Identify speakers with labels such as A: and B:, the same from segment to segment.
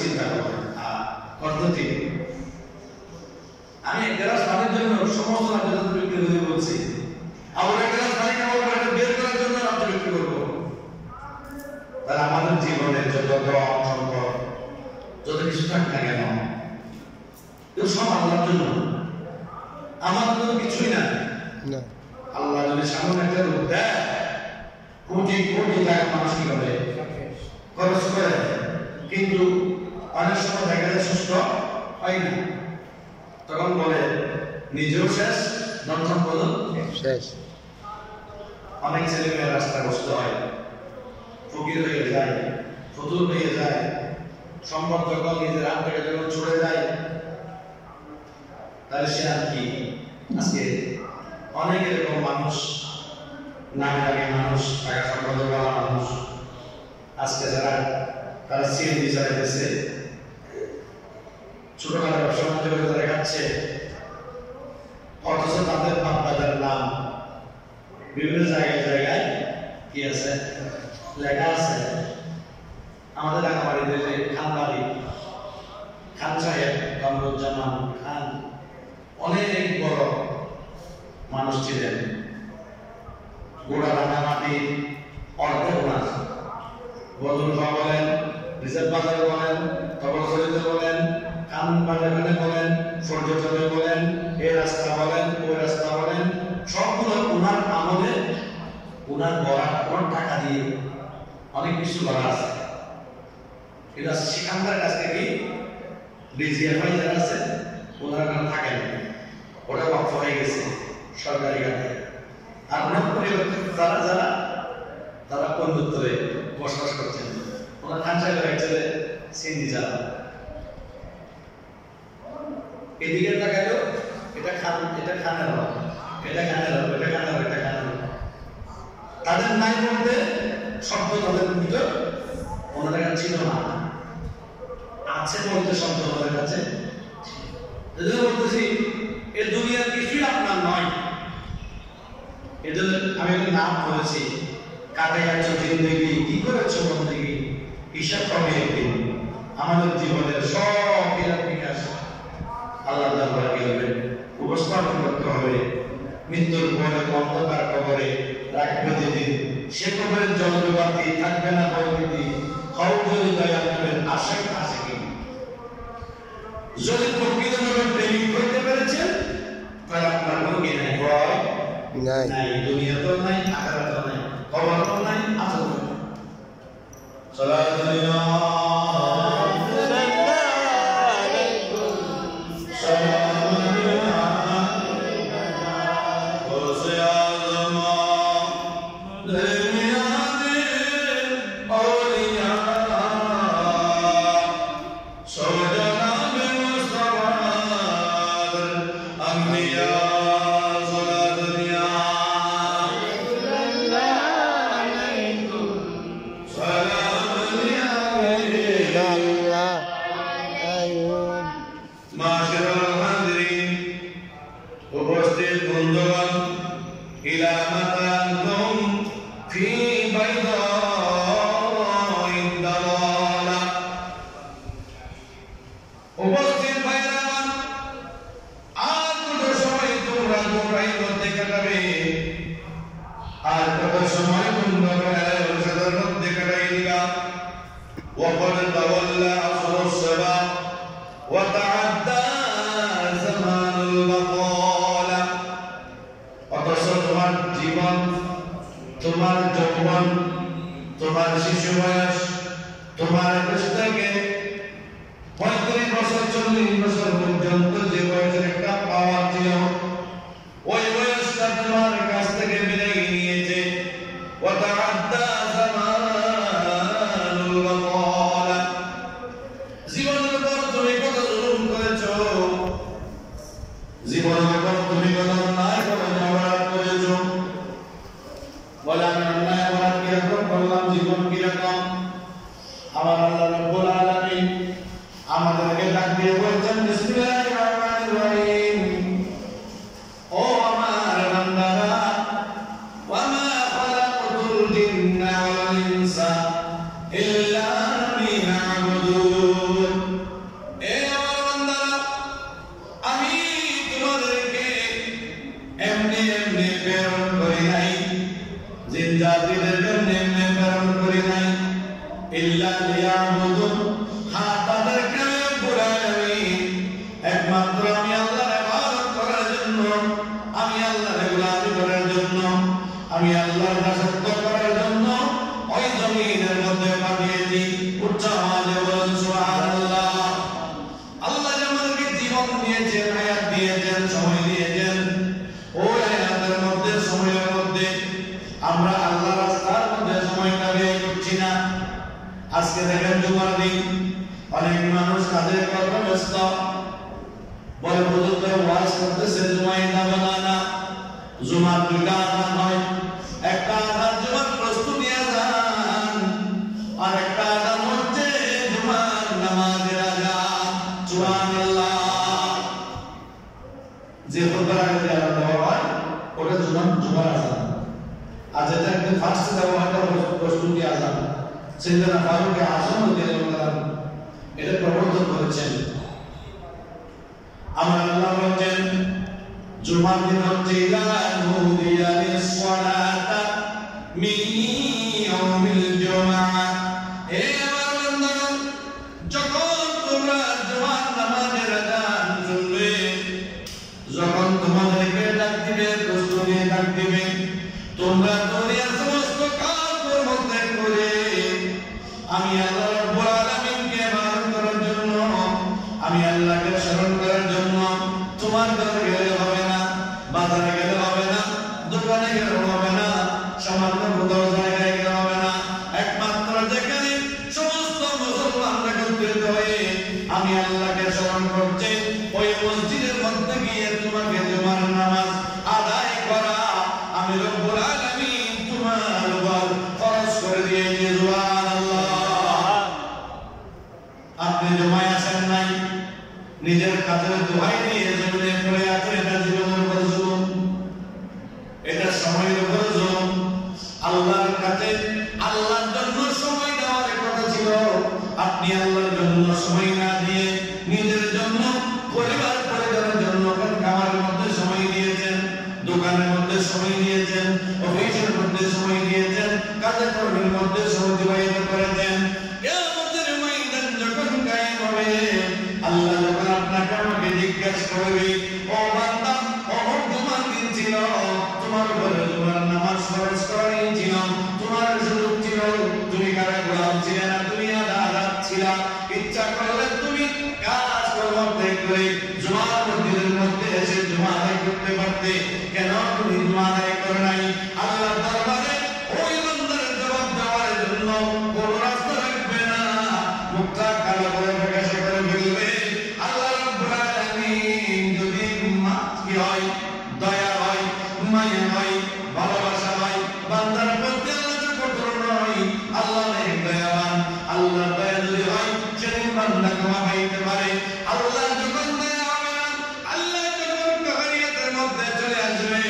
A: চিন্তা করবেন করতে ঠিক আমি এক গ্লাস পানির জন্য সমস্ত রাজ্য বিক্রি করে বলছি আবার এক গ্লাস পানি খাবো এটা বের করার জন্য রাজ্য বিক্রি করবো তাহলে আমাদের জীবনের যত ধন সম্পদ যত কিছু থাক না কেন এগুলো সব আল্লাহর জন্য আমাদের তো কিছুই না আল্লাহ যদি সামনে একটা রূপ দেয় কোটি কোটি টাকা মানুষ কি করে খরচ করে কিন্তু অনেক সময় দেখা যায় সুস্থ হয় না তখন বলে নিজেও শেষ ধন সম্পদ শেষ অনেক ছেলে মেয়ে রাস্তায় বসতে হয় ফকির হয়ে যায় ফতুর হয়ে যায় সম্পদ যখন নিজের হাত থেকে যখন ছড়ে যায় তাহলে সে আর কি আজকে অনেক এরকম মানুষ নামে দামি মানুষ টাকা সম্পদওয়ালা মানুষ আজকে যারা তারা সিএনজি চালাইতেছে ছোটখাটো ব্যবসা বাণিজ্য করে তারা খাচ্ছে অথচ তাদের বাপ দাদার নাম বিভিন্ন জায়গায় জায়গায় কি আছে লেখা আছে আমাদের রাঙামাটিতে যে খানবাড়ি খান সাহেব কামরুজ্জামান খান অনেক বড় মানুষ ছিলেন গোড়া রাঙামাটি অর্ধেক ওনার বদরুল্লাহ বলেন রিজার্ভ বাজার বলেন তবলসরিতে বলেন খান বাজারে বলেন সূর্যচরে বলেন এই রাস্তা বলেন ওই রাস্তা বলেন সবগুলো ওনার আমলে ওনার গড়া ওনার টাকা দিয়ে অনেক কিছু করা আছে এটা সেখানকার কাছ থেকে ডিজিএফআই যারা আছে ওনারা ওখানে থাকেন ওটা ওয়াকফ হয়ে গেছে সরকারি খাতে আর ওনার পরিবর্তে তারা যারা তারা বন্ধুত্বে বসবাস করছেন ওনার খান সাহেবের এক ছেলে সিন্ধি যারা এদিকে তাকালো এটা খানের হল এটা খানের হল এটা খানের হল এটা খানের হল তাদের নাই বলতে শব্দ তাদের ভিতর ওনাদের কাছে ছিল না আছে বলতে শব্দ ওনাদের কাছে এজন্য বলতেছি এই দুনিয়ার কিছুই আপনার নয় এজন্য আমি একটা নাম বলেছি কাটাই যাচ্ছ জিন্দগি কি করেছো বন্দগি হিসাব হবে একদিন আমাদের জীবনের সব বিরাট বিকাশ আল্লাহ দরবারে গেলে উপস্থাপন করতে হবে মৃত্যুর পরে অন্ধকার কবরে রাখবে যেদিন সে কবরের জলবাতি থাকবে না পরিমিতি হও যদি দয়া করেন আশেক আশেকি যদি প্রকৃতভাবে প্রেমিক হইতে পেরেছেন তাহলে আপনার কোনো কি নাই ভয় নাই দুনিয়াতেও নাই আখিরাতেও নাই কবরেও নাই আখিরাতেও নাই সালাতুল্লাহ
B: إلا ليعبدون
A: ব্যস্ত বলে বুজুর্গ ওয়াজ করতেছে জুমায় যাবে না জুমার দুইটা আযান হয় একটা আযান জুমার প্রস্তুতি আযান আর একটা আযান হচ্ছে জুমার নামাজের আযান সুবহানাল্লাহ যে খুতবার আগে যে আযান দেওয়া হয় ওটা জুমার আযান আর যেটা একদম ফার্স্টে দেওয়া হয় ওটা প্রস্তুতি আযান সাইয়েদনা ফারুক আযম রাদিয়াল্লাহু আনহু এটা প্রবর্তন করেছেন আমার আল্লাহ বলেন জুমার দিন হচ্ছে ইযা নুদিয়া লিস-সালাতা মিন ইয়াউমিল জুমআহ হে আমার বান্দারা যখন তোমরা জুমার নামাজের আযান শুনবে যখন তোমাদেরকে ডাক দিবে প্রস্তুতি ডাক দিবে তোমরা দুনিয়ার সমস্ত কাজের মধ্যে করে আমি আল্লাহ রাব্বুল আলামিনকে ইবাদত করার জন্য আমি আল্লাহকে স্মরণ করার জন্য তোমার ঘরে গেলে হবে না বাজারে গেলে হবে না দোকানে গেলে হবে না সামান্য কোথাও জায়গায় গেলে হবে না একমাত্র যেখানে সমস্ত মুসলমানরা একত্রিত হয়ে আমি আল্লাহকে স্মরণ করছি ওই মসজিদের মধ্যে গিয়ে তোমাকে জুমার নামাজ আদায় করা আমি রব্বুল আলামিন তোমার উপর ফরজ করে দিয়েছি সুবহানাল্লাহ আপনি জমায় আসেন নাই নিজের কাজের দোহাই দিয়ে জমিনে পড়ে আছে এটা জীবনের উপর জুলুম এটা সময়ের উপর জুলুম আল্লাহর কাছে আল্লাহর জন্য সময় দেওয়ার কথা ছিল আপনি আল্লাহর জন্য সময় না দিয়ে নিজের জন্য পরিবার পরিবারের জন্য খামারের মধ্যে সময় দিয়েছেন দোকানের মধ্যে সময় দিয়েছেন অফিসের মধ্যে সময় দিয়েছেন কাজে কর্মের মধ্যে সময় অতিবাহিত করেছেন কিয়ামতের ময়দান যখন কায়েম হবে আল্লাহ যখন আপনাকে আমাকে জিজ্ঞাসা করবে ও বান্দা ও জুমার দিন ছিল তোমার উপরে জুমার নামাজ ফরজ করা ছিল তোমার সুযোগ ছিল তুমি কারা গোলাম ছিলে না তুমি আজাদ ছিলা ইচ্ছা করলে তুমি কাজ কর্ম ত্যাগ করে জুমার মসজিদের মধ্যে এসে জুমা আদায় করতে পারতে কেন তুমি জুমা আদায় করো নাই আল্লাহর দরবারে ওই বান্দার জবাব দেওয়ার জন্য কোন রাস্তা রাখবে না মুখটা কালো করে প্রকাশ করে ফেলবে আল্লাহ রাব্বুল আলামিন যদি কি হয় দয়া হয় মায়া হয় ভালোবাসা হয় বান্দার প্রতি আল্লাহ কঠোর নয় আল্লাহ অনেক দয়াবান আল্লাহ দয়া যদি হয় সেদিন বান্দা ক্ষমা পাইতে পারে আল্লাহ যখন দয়া হবে না আল্লাহ যখন কাহারিয়াতের মধ্যে চলে আসবে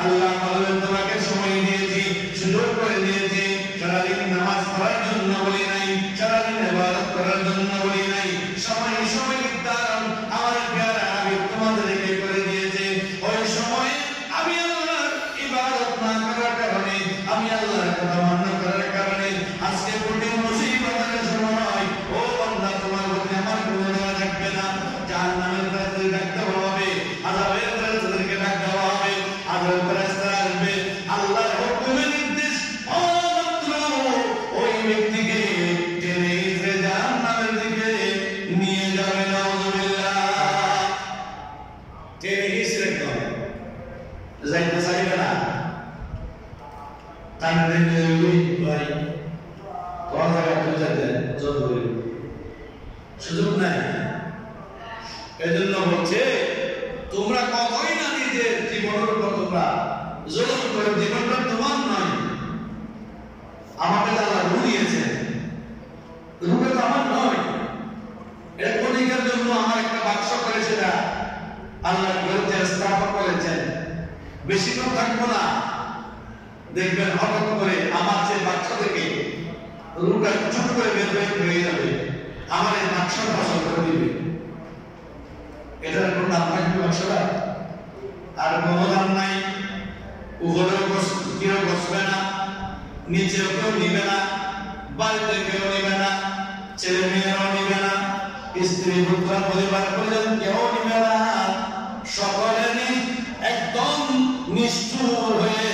A: আল্লাহ বলবেন তোমাকে সময় দিয়েছি সুযোগ করে দিয়েছি সারাদিন নামাজ পড়ার জন্য বলি নাই সারাদিন ইবাদত করার জন্য বলি নাই সময় নির্ধারণ আমার প্যারা আমি তোমাদেরকে করে দিয়েছে ওই সময় আমি আল্লাহর ইবাদত না করার কারণে আমি আল্লাহর কথা মান্য করার কারণে আজকে কঠিন মুসিবতের সময় ও বান্দা তোমার প্রতি আমার কোনো দয়া থাকবে না জাহান্নামের রাস্তায় ডাকতে হবে আযাবের রাস্তাকে ডাকতে হবে আযাবের রাস্তা আসবে আল্লাহর হুকুমের নির্দেশ মাত্র ওই ব্যক্তিকে টেনে হিঁচড়ে জাহান্নামের দিকে নিয়ে যাবে নাউযুবিল্লাহ টেনে হিঁচড়ে করে যাইতে চাইবে না টানতে নিয়ে ভাই তোমার জায়গায় তুলে যেতে জোর করে সুযোগ নাই এজন্য বলছে তোমরা কতই না নিজের জীবনের উপর তোমরা জুলুম করে জীবনটা তোমার নয় আমাকে আল্লাহ রূহ দিয়েছেন রূহটা তো আমার নয় এটা কণিকার জন্য আমার একটা বাক্স করে সেটা আল্লাহ বলতে স্থাপন করেছেন বেশিক্ষণ থাকবো না দেখবেন হঠাৎ করে আমার যে বাক্স থেকে রূহটা চুপ করে বের হয়ে যাবে আমার এই বাক্সটা ফসল করে দিবে এটার কোনো দাম থাকবে বাক্সটা আর কোনো দাম নাই উপরেও কেউ বসবে না নিচেও কেউ নিবে না বাড়িতে কেউ নিবে না ছেলে মেয়েরাও নিবে না স্ত্রী পুত্র পরিবার পরিজন কেউ নিবে না সকলে একদম নিষ্ঠুর হয়ে